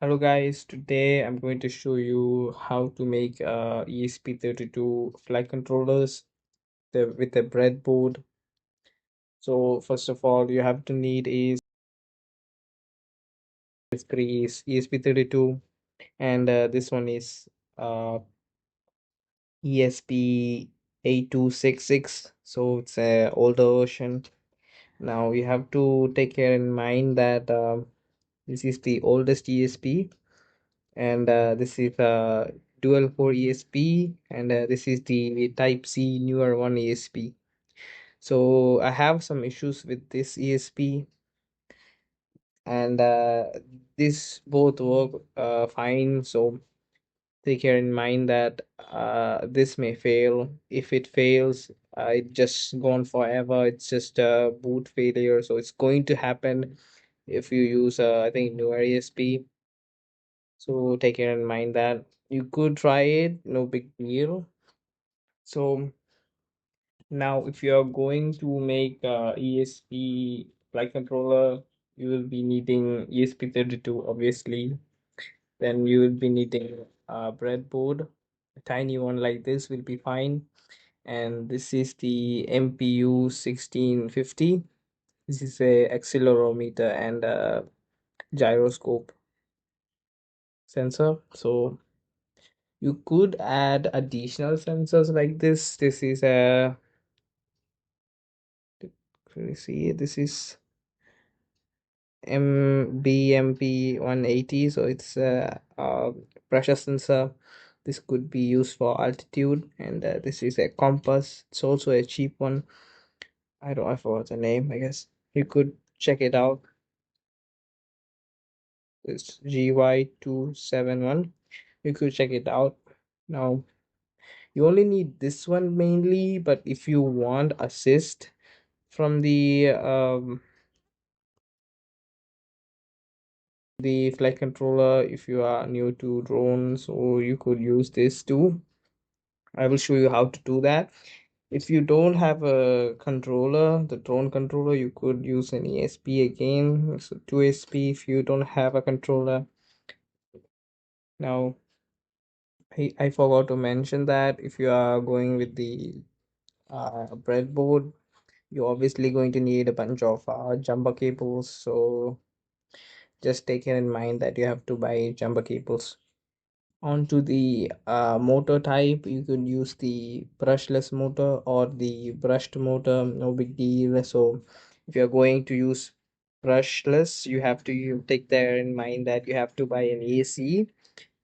Hello guys, today I'm going to show you how to make ESP32 flight controllers with a breadboard. So first of all, you have to need is three is ESP32 and this one is ESP8266. So it's a older version. Now you have to take care in mind that this is the oldest ESP and this is dual core ESP and this is the type C newer one ESP. So I have some issues with this ESP and this both work fine. So take care in mind that this may fail. If it fails, it just gone forever. It's just a boot failure. So it's going to happen if you use I think newer ESP. So take care in mind that you could try it, no big deal. So now if you are going to make ESP flight controller, you will be needing ESP32 obviously. Then you will be needing a breadboard. A tiny one like this will be fine. And this is the MPU 1650. This is a accelerometer and a gyroscope sensor. So you could add additional sensors like this. This is a see this is MBMP 180, so it's a pressure sensor. This could be used for altitude, and this is a compass. It's also a cheap one. I forgot the name. I guess you could check it out. It's GY271. You could check it out. Now you only need this one mainly, but if you want assist from the flight controller, if you are new to drones, or you could use this too. I will show you how to do that. If you don't have a controller, the drone controller, you could use an ESP again. So 2SP if you don't have a controller. Now I forgot to mention that if you are going with the breadboard, you're obviously going to need a bunch of jumper cables. So just take it in mind that you have to buy jumper cables. Onto the motor type, you could use the brushless motor or the brushed motor, no big deal. So if you're going to use brushless, you have to take there in mind that you have to buy an AC.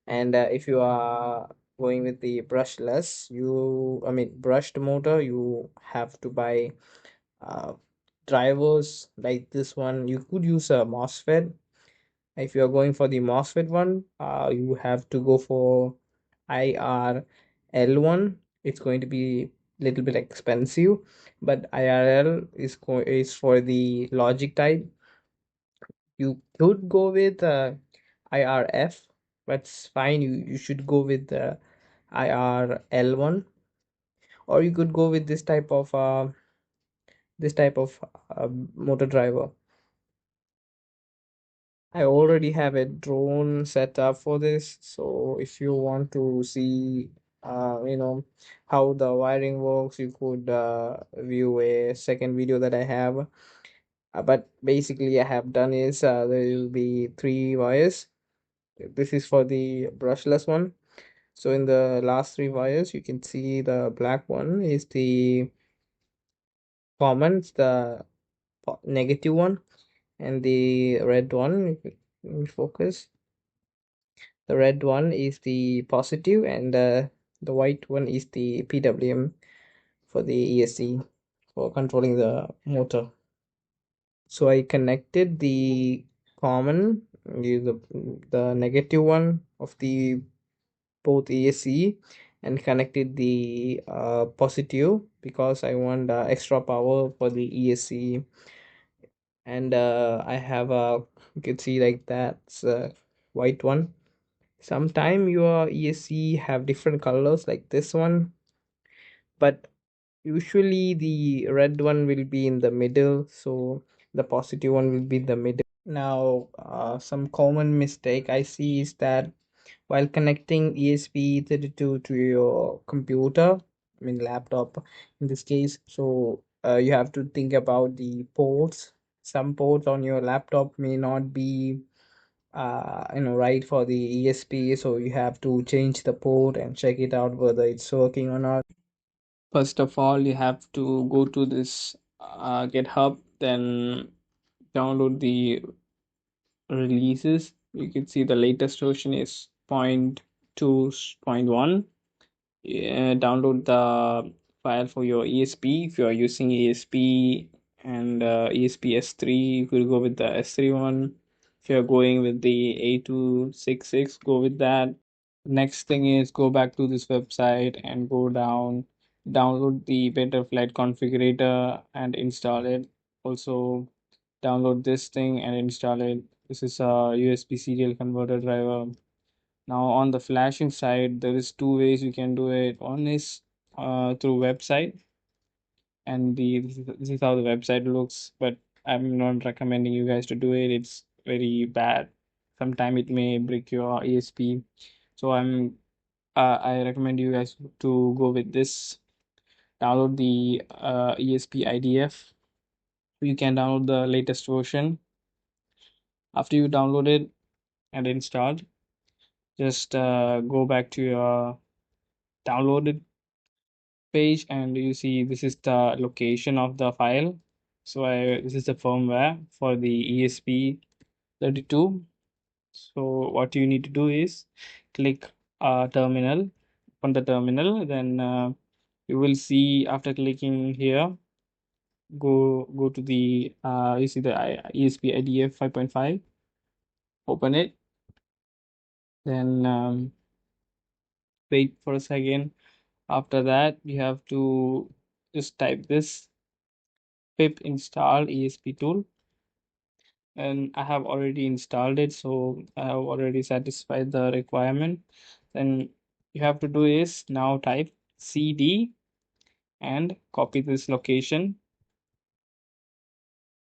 And if you are going with the brushless, brushed motor, you have to buy uh, drivers like this one. You could use a MOSFET. If you are going for the MOSFET one, you have to go for IRL1. It's going to be a little bit expensive, but IRL is for the logic type. You could go with IRF, but it's fine. You should go with the IRL1, or you could go with this type of motor driver. I already have a drone set up for this, so if you want to see, how the wiring works, you could view a second video that I have. But basically, I have done is there will be three wires. This is for the brushless one. So in the last three wires, you can see the black one is the common, it's the negative one, and the red one, if you focus. The red one is the positive and the white one is the PWM for the ESC for controlling the motor. So I connected the common, the negative one of the both ESC and connected the positive because I want extra power for the ESC. And I have a, you can see like that's a white one. Sometime your ESC have different colors like this one, but usually the red one will be in the middle, so the positive one will be in the middle. Now, some common mistake I see is that while connecting ESP32 to your computer, I mean laptop in this case, so you have to think about the ports. Some ports on your laptop may not be right for the ESP, so you have to change the port and check it out whether it's working or not. First of all, you have to go to this GitHub, then download the releases. You can see the latest version is 0.2.1. Download the file for your ESP. If you are using ESP and ESP S3, you could go with the S3 one. If you're going with the A266, go with that. Next thing is go back to this website and go down, download the Betaflight configurator and install it. Also, download this thing and install it. This is a USB serial converter driver. Now on the flashing side, there is two ways you can do it. One is through website, and this is how the website looks. But I'm not recommending you guys to do it. It's very bad. Sometime it may break your ESP. So I recommend you guys to go with this. Download the ESP-IDF. You can download the latest version. After you download it and installed, just go back to your downloaded page, and you see this is the location of the file. So this is the firmware for the ESP32. So what you need to do is click terminal on the terminal, then you will see after clicking here, go to the you see the ESP-IDF 5.5, open it, then wait for a second. After that, you have to just type this pip install ESP tool, and I have already installed it, so I have already satisfied the requirement. Then you have to do is now type cd and copy this location,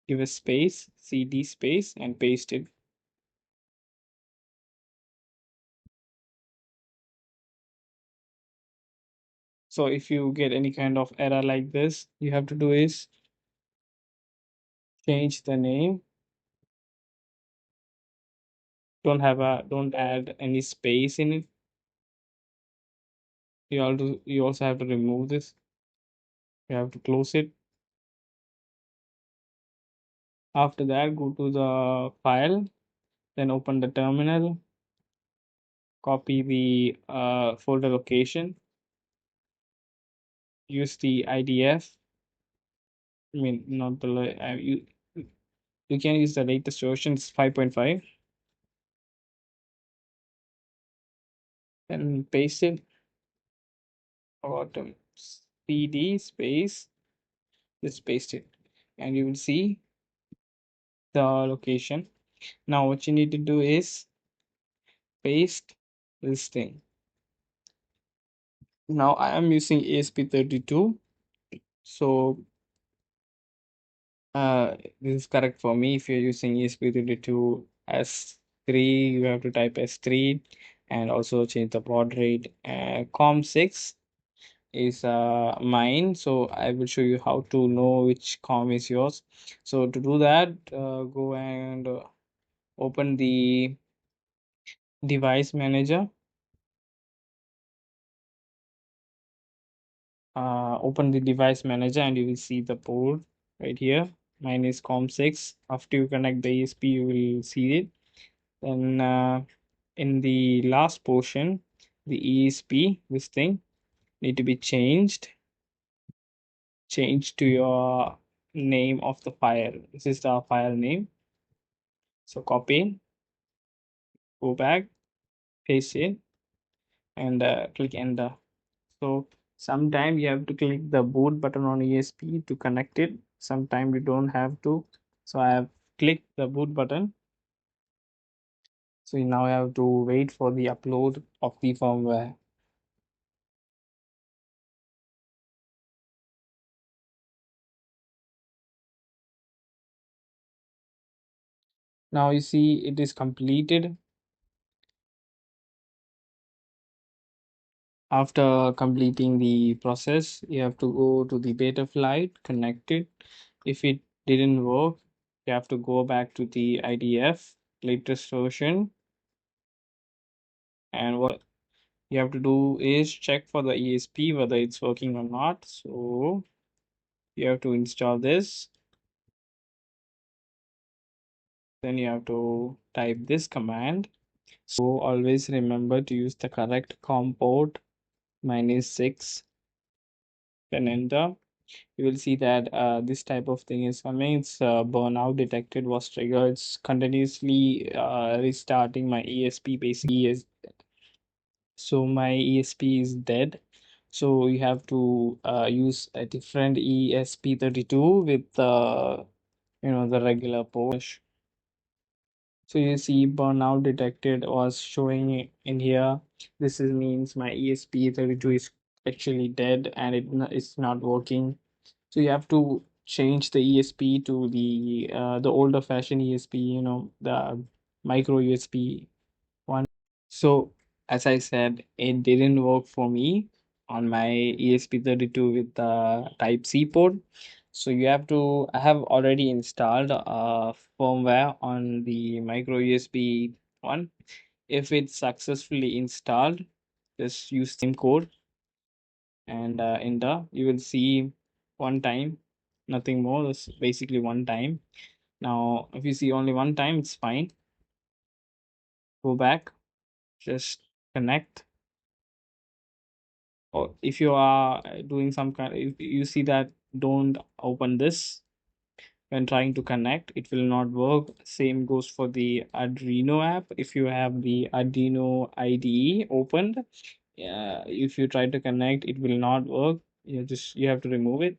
give a space, cd space, and paste it. So if you get any kind of error like this, you have to do is change the name. Don't add any space in it. You also have to remove this. You have to close it. After that, go to the file, then open the terminal, copy the folder location, use the IDF. I mean, not the you can use the latest version, it's 5.5, and paste it. Bottom cd space, just paste it, and you will see the location. Now what you need to do is paste this thing. Now I am using ESP32, so this is correct for me. If you're using ESP32 S3, you have to type S3 and also change the baud rate. COM6 is mine, so I will show you how to know which COM is yours. So to do that, go and open the device manager. Open the device manager and you will see the port right here. Mine is COM6. After you connect the ESP, you will see it. Then in the last portion, the ESP, this thing need to be changed to your name of the file. This is the file name. So copy, go back, paste it, and click enter. So sometime you have to click the boot button on ESP to connect it. Sometime you don't have to. So I have clicked the boot button. So now I have to wait for the upload of the firmware. Now you see it is completed. After completing the process, you have to go to the Betaflight, connect it. If it didn't work, you have to go back to the IDF latest version, and what you have to do is check for the ESP whether it's working or not. So you have to install this. Then you have to type this command. So always remember to use the correct COM port -6, then enter. You will see that this type of thing is coming. It's burnout detected was triggered. It's continuously restarting my ESP basically is, so my ESP is dead. So you have to use a different ESP32 with the regular port. So you see burnout detected was showing in here. This is means my ESP32 is actually dead and it's not working. So you have to change the ESP to the older fashion ESP, the micro USB one. So as I said, it didn't work for me on my ESP32 with the Type C port. So you have to, I have already installed firmware on the micro USB one. If it's successfully installed, just use same code and enter. You will see one time, nothing more. That's basically one time. Now, if you see only one time, it's fine. Go back, just connect. Or if you are doing some kind, if you see that, don't open this when trying to connect, it will not work. Same goes for the Arduino app. If you have the Arduino IDE opened, if you try to connect, it will not work. You have to remove it,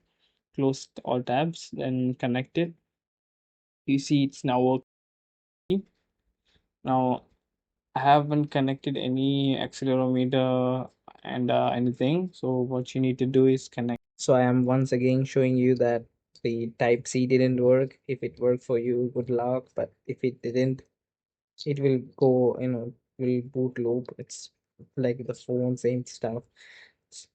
close all tabs, then connect it. You see it's now working. Now I haven't connected any accelerometer and anything, so what you need to do is connect. So I am once again showing you that the type C didn't work. If it worked for you, good luck, but if it didn't, it will go, will boot loop. It's like the phone, same stuff.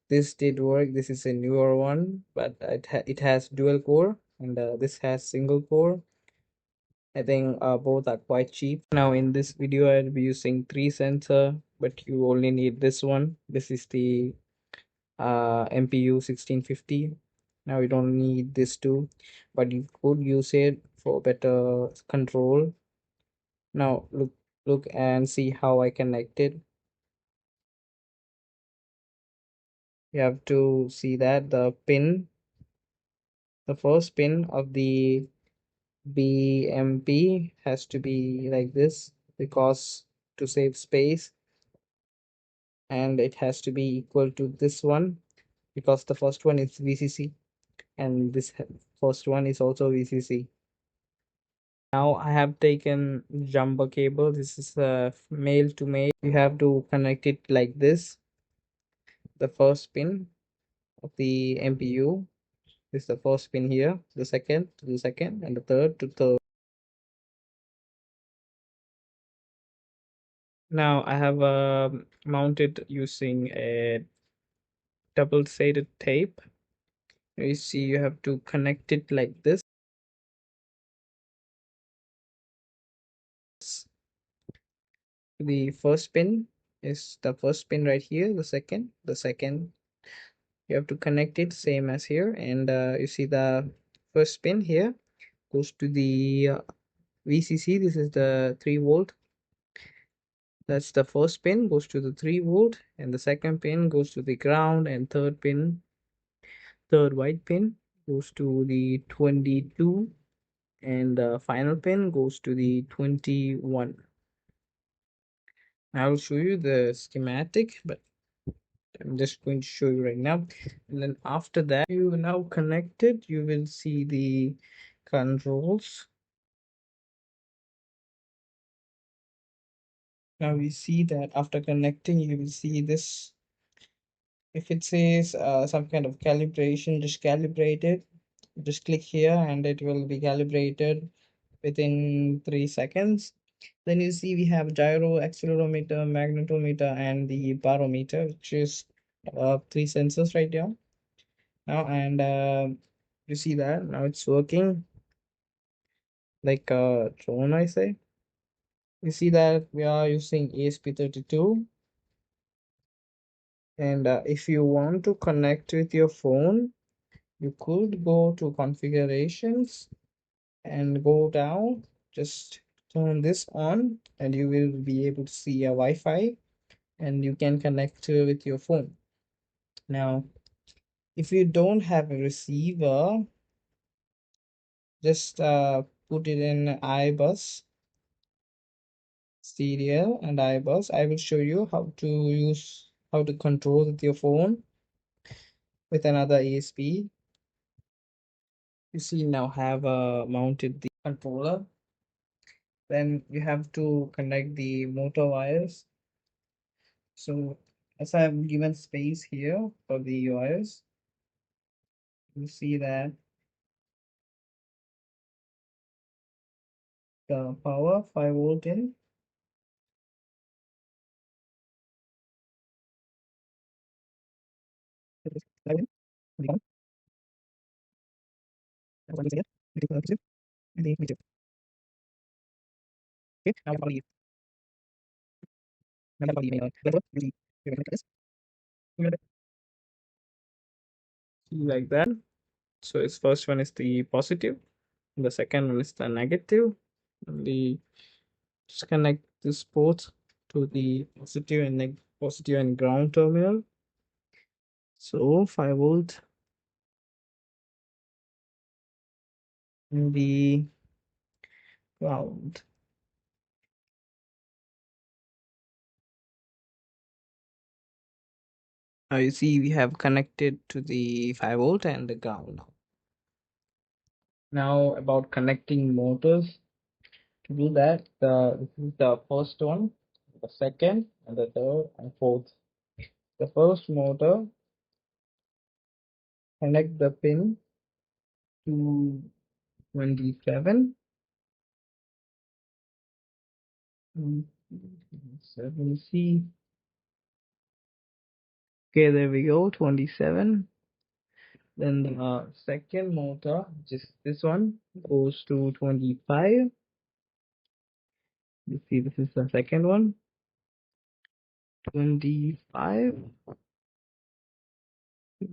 This did work. This is a newer one, but it has dual core, and this has single core. I think both are quite cheap. Now in this video I'll be using 3 sensor, but you only need this one. This is the MPU 1650. Now you don't need this too, but you could use it for better control. Now look and see how I connect it. You have to see that the first pin of the BMP has to be like this, because to save space, and it has to be equal to this one, because the first one is VCC and this first one is also VCC. Now I have taken jumper cable. This is a male to male. You have to connect it like this. The first pin of the MPU is the first pin here, the second to the second, and the third to third. Now I have mounted using a double-sided tape. You see, you have to connect it like this. The first pin is the first pin right here. The second, you have to connect it same as here, and you see the first pin here goes to the VCC. This is the 3 volt. That's the first pin goes to the 3 volt, and the second pin goes to the ground, and third white pin goes to the 22, and the final pin goes to the 21. I will show you the schematic, but I'm just going to show you right now. And then after that, you now connected, you will see the controls. Now we see that after connecting, you will see this. If it says some kind of calibration, just calibrate it. Just click here and it will be calibrated. within 3 seconds. Then you see we have gyro, accelerometer, magnetometer, and the barometer, which is three sensors right here now. And you see that now it's working like a drone, I say. You see that we are using ESP32, and if you want to connect with your phone, you could go to configurations and go down, just turn this on, and you will be able to see a Wi-Fi, and you can connect with your phone. Now, if you don't have a receiver, just put it in S.BUS, serial and S.BUS. I will show you how to control with your phone with another ESP. You see now have mounted the controller. Then you have to connect the motor wires. So as I have given space here for the wires, you see that the power 5 volt in. Like that. So its first one is the positive, the second one is the negative. The just connect this port to the positive and ground terminal. So 5 volt in the ground. Now you see we have connected to the 5 volt and the ground. Now about connecting motors. To do that, this is the first one, the second, and the third and fourth. The first motor, connect the pin to 27. So we see. Okay, there we go, 27. Then the second motor, just this one, goes to 25. You see, this is the second one, 25.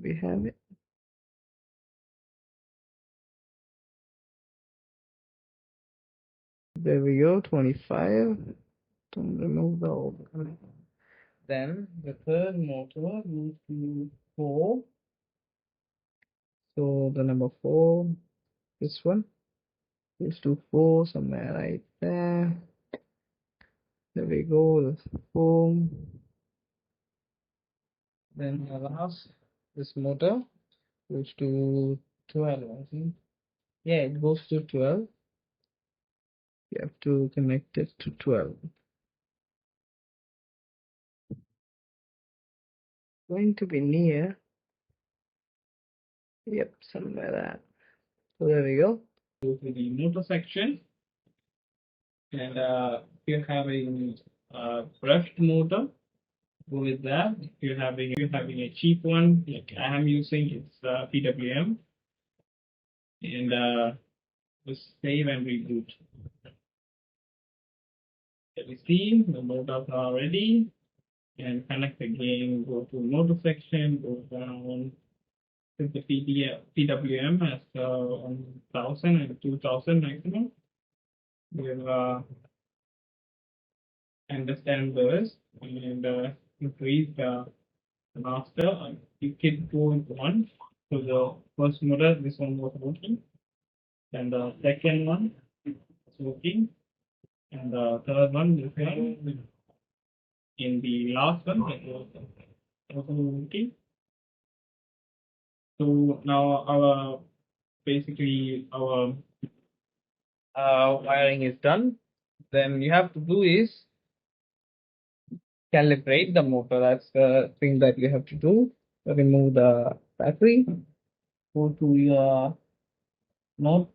We have it. There we go, 25. Don't remove the old one. Then the third motor goes to 4. So the number 4, this one, goes to 4 somewhere right there. There we go, that's 4. Then the last, this motor goes to 12, I think. Yeah, it goes to 12. You have to connect it to 12. Going to be near. Yep, somewhere there. So there we go. Go to the motor section, and if you're having a brushed motor, go with that. If you're having a cheap one, like I am using, it's PWM, and just save and reboot. Let me see, the motors are ready, and connect again. Go to motor section, go down. With the PWM has 1000 and 2000 maximum. We'll understand this and increase the master. You can go into one. So the first motor, this one was working, and the second one is working, and the third one is in the last one that was also working. So now our basically our wiring is done. Then you have to do is calibrate the motor. That's the thing that you have to do. Remove the battery. Go to your node.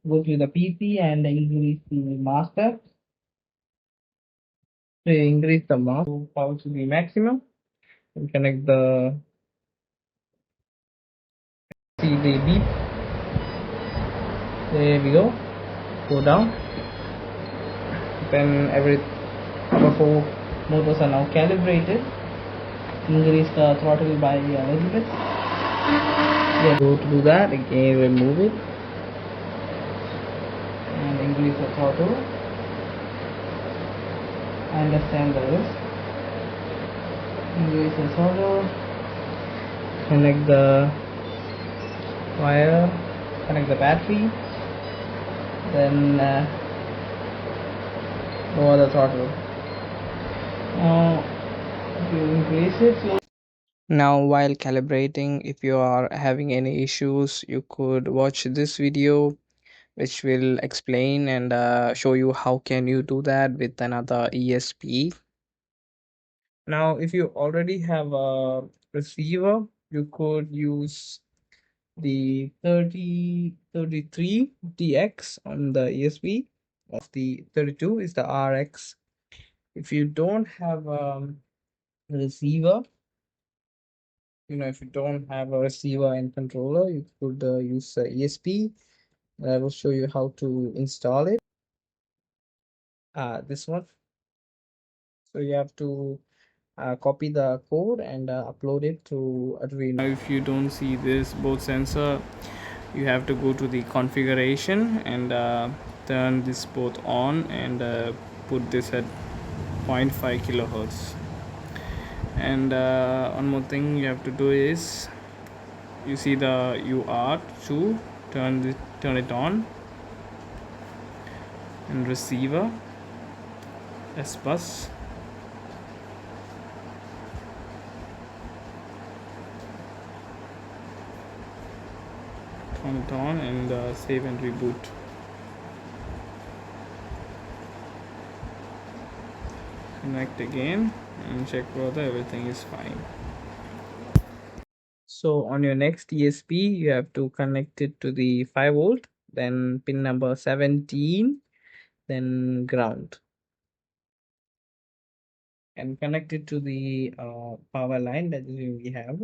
go to the PC and increase the master. So increase the master power to the maximum and connect the see the beep. There we go. Go down. Then our four motors are now calibrated. Increase the throttle by a little bit. Yeah, go to do that again. Remove it and increase the throttle. Understand the risk. Increase the throttle. Connect the wire. Connect the battery. Then lower the throttle. Now, if you increase it slowly. Now, while calibrating, if you are having any issues, you could watch this video, which will explain and show you how can you do that with another ESP. Now, if you already have a receiver, you could use the 3033DX on the ESP. Of the 32 is the RX. If you don't have a receiver, if you don't have a receiver and controller, you could use ESP. I will show you how to install it. This one. So you have to copy the code and upload it to Arduino. If you don't see this both sensor, you have to go to the configuration and turn this both on and put this at 0.5 kilohertz. And one more thing you have to do is, you see the UR2, turn it on, and receiver S.BUS, turn it on, and save and reboot. Connect again and check whether everything is fine. So on your next ESP, you have to connect it to the 5 volt, then pin number 17, then ground. And connect it to the power line that we have,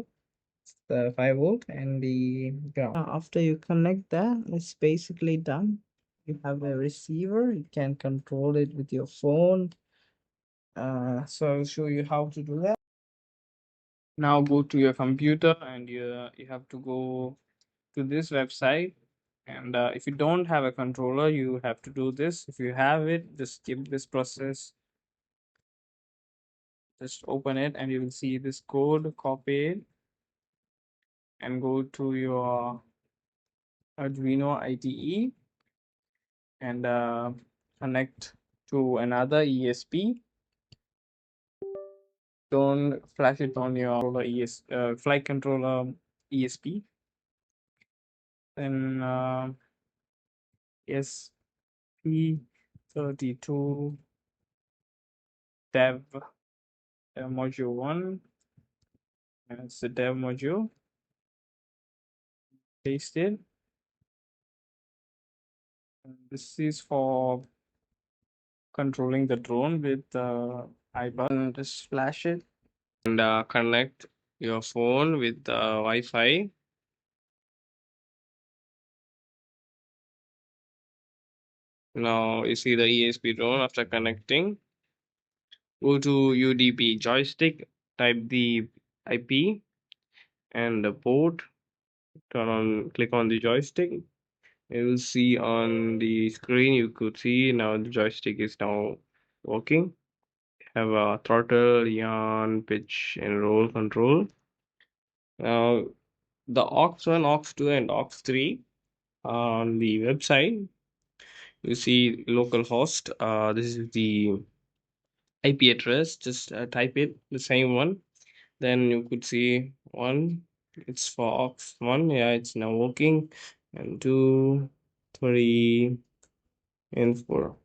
the 5 volt and the ground. Now, after you connect that, it's basically done. You have a receiver, you can control it with your phone. So I'll show you how to do that. Now go to your computer and you have to go to this website, and if you don't have a controller, you have to do this. If you have it, just skip this process, just open it and you will see this code, copy it and go to your Arduino IDE and connect to another ESP. Don't flash it on your flight controller ESP. Then ESP32 dev module 1, and it's the dev module. Paste it. And this is for controlling the drone with I-button. Just flash it and connect your phone with Wi-Fi. Now you see the ESP drone. After connecting, go to UDP joystick, type the IP and the port, click on the joystick. You will see on the screen, you could see now the joystick is now working. Have a throttle, yaw, pitch and roll control. Now the aux1, aux2 and aux3 on the website, you see localhost. This is the IP address. Just type it, the same one. Then you could see one, it's for aux1. Yeah, it's now working. And 2, 3 and 4.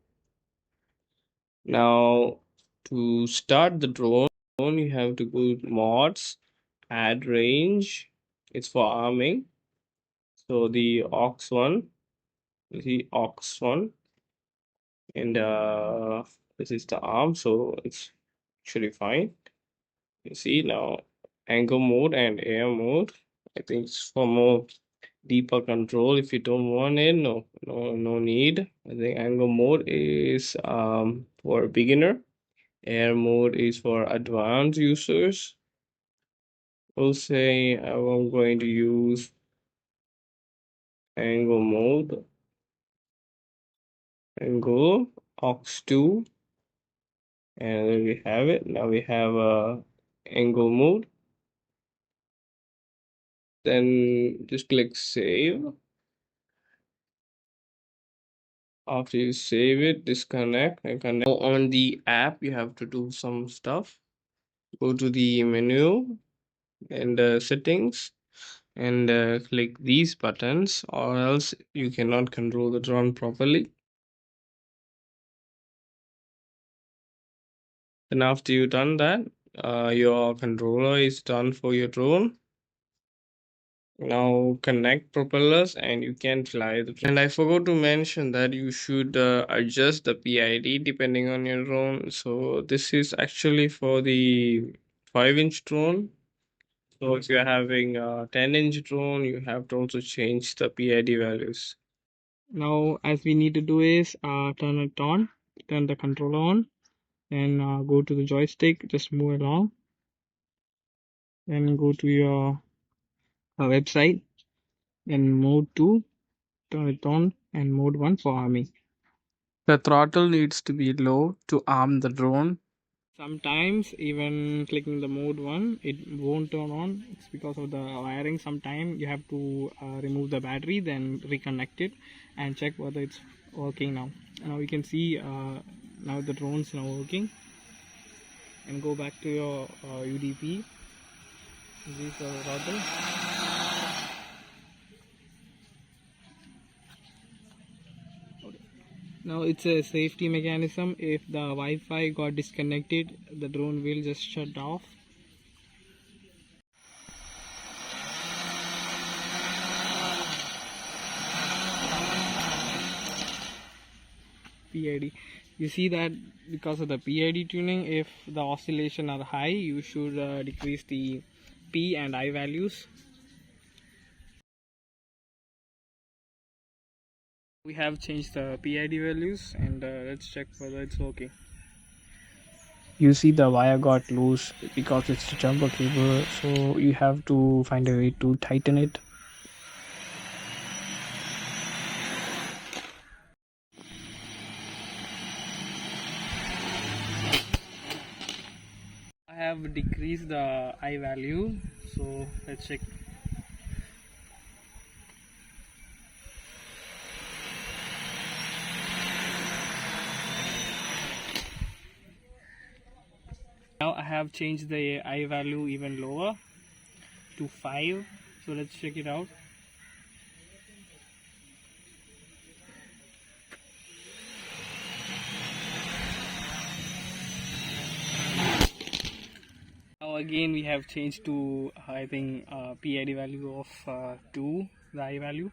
Now to start the drone, you have to go to mods, add range. It's for arming. So the aux1, You see aux1, and this is the arm, so it's actually fine. You see now angle mode and air mode. I think it's for more deeper control. If you don't want it, no need. I think angle mode is for beginner. Air mode is for advanced users. We'll say I'm going to use angle mode, angle aux2, and there we have it. Now we have angle mode. Then just click save. After you save it, disconnect and connect. On the app, you have to do some stuff. Go to the menu and settings, and click these buttons, or else you cannot control the drone properly. And after you've done that, your controller is done for your drone. Now connect propellers and you can fly the drone. And I forgot to mention that you should adjust the PID depending on your drone. So this is actually for the 5-inch drone. So if you're having a 10-inch drone, you have to also change the PID values. Now, as we need to do is turn it on, turn the controller on, and go to the joystick, just move along, and go to your website, and mode 2, turn it on, and mode 1 for arming. The throttle needs to be low to arm the drone. Sometimes even clicking the mode 1, it won't turn on. It's because of the wiring. Sometimes you have to remove the battery, then reconnect it and check whether it's working now. Now you can see now the drone's now working. And go back to your UDP. This is the throttle. Now it's a safety mechanism. If the Wi-Fi got disconnected, the drone will just shut off. PID. You see that because of the PID tuning, if the oscillation are high, you should decrease the P and I values. We have changed the PID values, and let's check whether it's okay. You see the wire got loose because it's a jumper cable, so you have to find a way to tighten it. I have decreased the I value, so let's check. Now I have changed the I value even lower to 5, so let's check it out. Now again we have changed to I think PID value of 2, the I value.